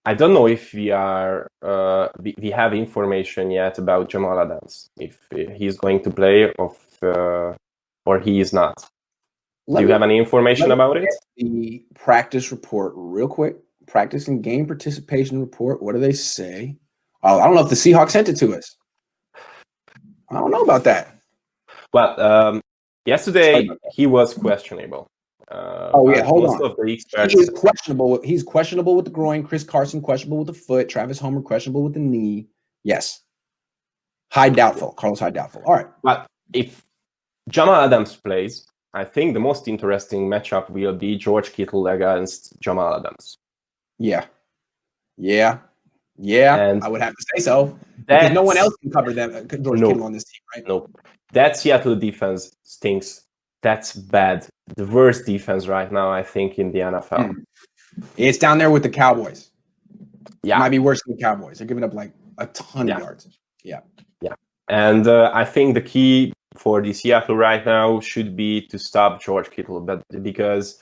I don't know if we have information yet about Jamal Adams, if he's going to play or he is not. Do you have any information about it? The practice report real quick. Practice and game participation report. What do they say? Oh, I don't know if the Seahawks sent it to us. I don't know about that. Well, yesterday he was questionable. Hold on. Of the experts... He is questionable. He's questionable with the groin. Chris Carson questionable with the foot. Travis Homer questionable with the knee. Yes. Hyde doubtful. Carlos Hyde doubtful. All right. But if Jamal Adams plays, I think the most interesting matchup will be George Kittle against Jamal Adams. Yeah. And I would have to say so. Because no one else can cover them. George Kittle on this team, right? No. That Seattle defense stinks. That's bad. The worst defense right now, I think, in the NFL. It's down there with the Cowboys. Yeah. It might be worse than the Cowboys. They're giving up like a ton of yards. Yeah. And I think the key for the Seattle right now should be to stop George Kittle, but because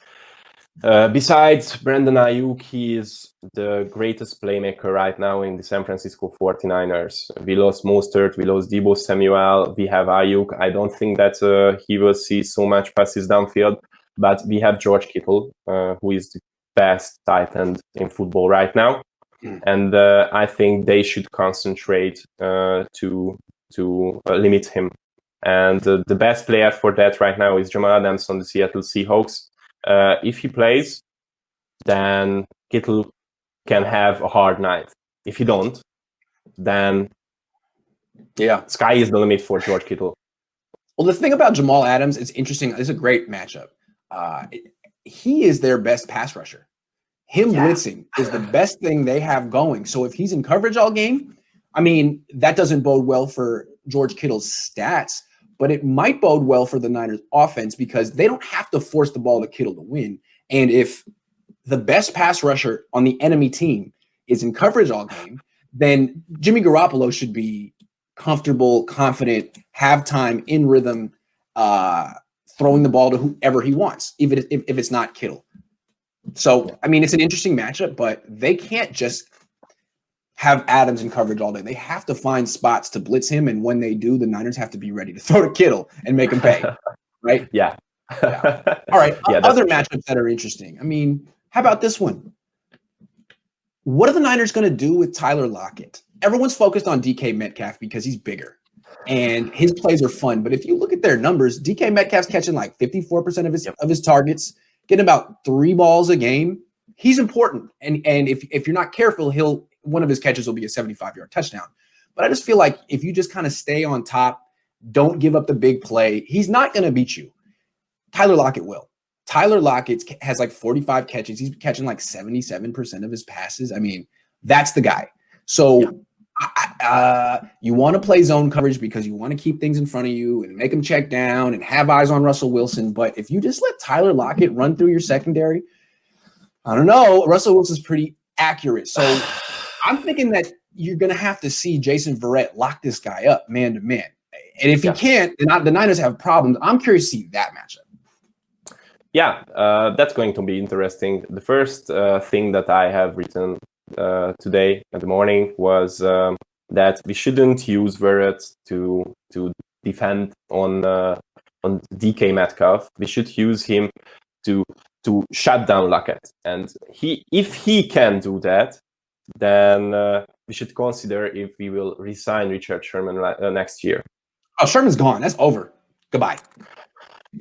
besides Brandon Ayuk, he is the greatest playmaker right now in the San Francisco 49ers. We lost Mostert, we lost Deebo Samuel, we have Ayuk. I don't think that he will see so much passes downfield, but we have George Kittle, who is the best tight end in football right now. And I think they should concentrate to limit him. And the best player for that right now is Jamal Adams on the Seattle Seahawks. If he plays, then Kittle can have a hard night. If he don't, then sky is the limit for George Kittle. Well, the thing about Jamal Adams, it's interesting. It's a great matchup. He is their best pass rusher. Him blitzing is the best thing they have going. So if he's in coverage all game, I mean, that doesn't bode well for George Kittle's stats, but it might bode well for the Niners offense because they don't have to force the ball to Kittle to win. And if the best pass rusher on the enemy team is in coverage all game, then Jimmy Garoppolo should be comfortable, confident, have time, in rhythm, throwing the ball to whoever he wants, even if it's not Kittle. So, I mean, it's an interesting matchup, but they can't just have Adams in coverage all day. They have to find spots to blitz him, and when they do, the Niners have to be ready to throw to Kittle and make him pay, right? Yeah. All right, other matchups that are interesting. I mean, how about this one? What are the Niners going to do with Tyler Lockett? Everyone's focused on DK Metcalf because he's bigger, and his plays are fun. But if you look at their numbers, DK Metcalf's catching like 54% of his targets, getting about 3 balls a game. He's important, and if you're not careful, one of his catches will be a 75-yard touchdown. But I just feel like if you just kind of stay on top, don't give up the big play, he's not going to beat you. Tyler Lockett will. Tyler Lockett has like 45 catches. He's catching like 77% of his passes. I mean, that's the guy. So you want to play zone coverage because you want to keep things in front of you and make them check down and have eyes on Russell Wilson. But if you just let Tyler Lockett run through your secondary, I don't know. Russell Wilson's pretty accurate. So I'm thinking that you're going to have to see Jason Verrett lock this guy up man to man. And if he can't, then the Niners have problems. I'm curious to see that matchup. Yeah, that's going to be interesting. The first thing that I have written today in the morning was that we shouldn't use Verrett to defend on DK Metcalf. We should use him to shut down Lockett. And if he can do that, then we should consider if we will resign Richard Sherman next year. Oh, Sherman's gone. That's over. Goodbye.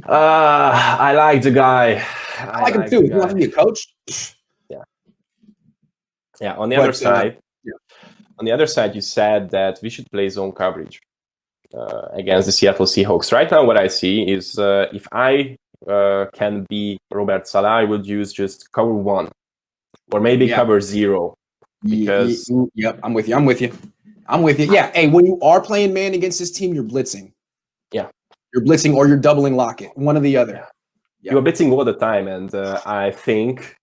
I like the guy. I like him too. He wants to be a coach. Yeah. On the other side, you said that we should play zone coverage against the Seattle Seahawks. Right now, what I see is if I can be Robert Saleh, I would use just cover 1 or maybe cover 0. Because I'm with you. Yeah. Hey, when you are playing man against this team, you're blitzing. Yeah. You're blitzing or you're doubling Lockett, one or the other. Yeah. You're blitzing all the time, and I think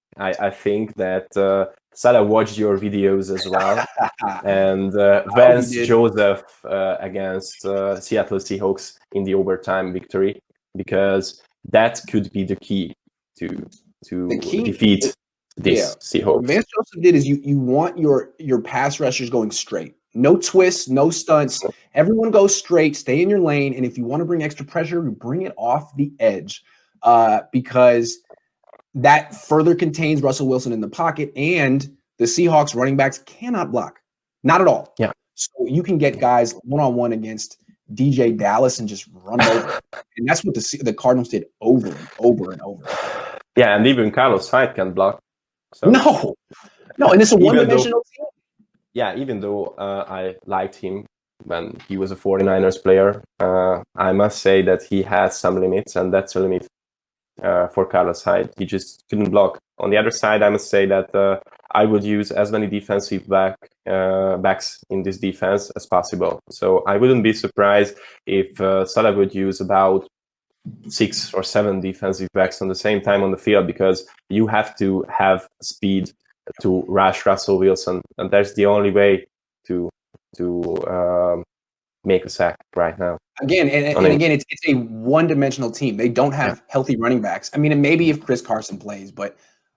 that Salah watched your videos as well, and Vance Joseph against Seattle Seahawks in the overtime victory, because that could be the key to defeat this Seahawks. What Vance Joseph did is you want your pass rushers going straight. No twists, no stunts. Everyone goes straight, stay in your lane. And if you want to bring extra pressure, you bring it off the edge because that further contains Russell Wilson in the pocket, and the Seahawks running backs cannot block. Not at all. Yeah. So you can get guys one-on-one against DJ Dallas and just run over. And that's what the Cardinals did over and over and over. Yeah, and even Carlos Hyde can block. So No, and it's a one-dimensional team. Yeah, even though I liked him when he was a 49ers player, I must say that he has some limits, and that's a limit for Carlos Hyde. He just couldn't block. On the other side, I must say that I would use as many defensive backs in this defense as possible. So I wouldn't be surprised if Salah would use about 6 or 7 defensive backs on the same time on the field, because you have to have speed to rush Russell Wilson, and that's the only way to make a sack right now. Again, and again, it's a one-dimensional team. They don't have healthy running backs. I mean, and maybe if Chris Carson plays, but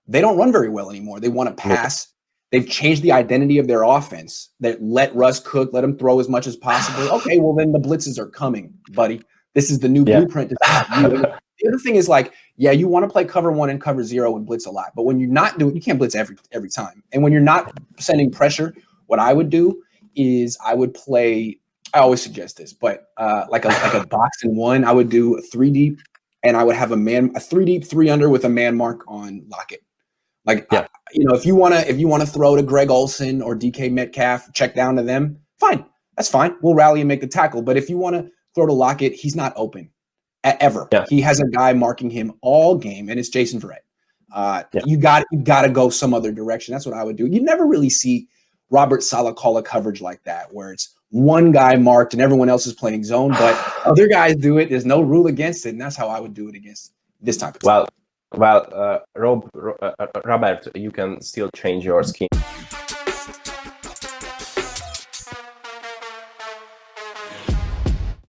they don't run very well anymore. They want to pass. They've changed the identity of their offense. That let Russ cook, let him throw as much as possible. Okay, well then the blitzes are coming, buddy. This is the new blueprint. The other thing is like, yeah, you want to play cover 1 and cover 0 and blitz a lot, but when you're not doing, you can't blitz every time. And when you're not sending pressure, what I would do is I would play. I always suggest this, but like a box and 1, I would do a 3 deep, and I would have a 3 deep, 3 under with a man mark on Lockett. Like, if you want to throw to Greg Olsen or DK Metcalf, check down to them, fine, that's fine. We'll rally and make the tackle. But if you want to throw to Lockett, he's not open ever. Yeah. He has a guy marking him all game, and it's Jason Verrett. You got to go some other direction. That's what I would do. You never really see Robert Saleh call a coverage like that, where it's one guy marked and everyone else is playing zone, but other guys do it. There's no rule against it, and that's how I would do it against this type of team. Well, Robert, you can still change your scheme.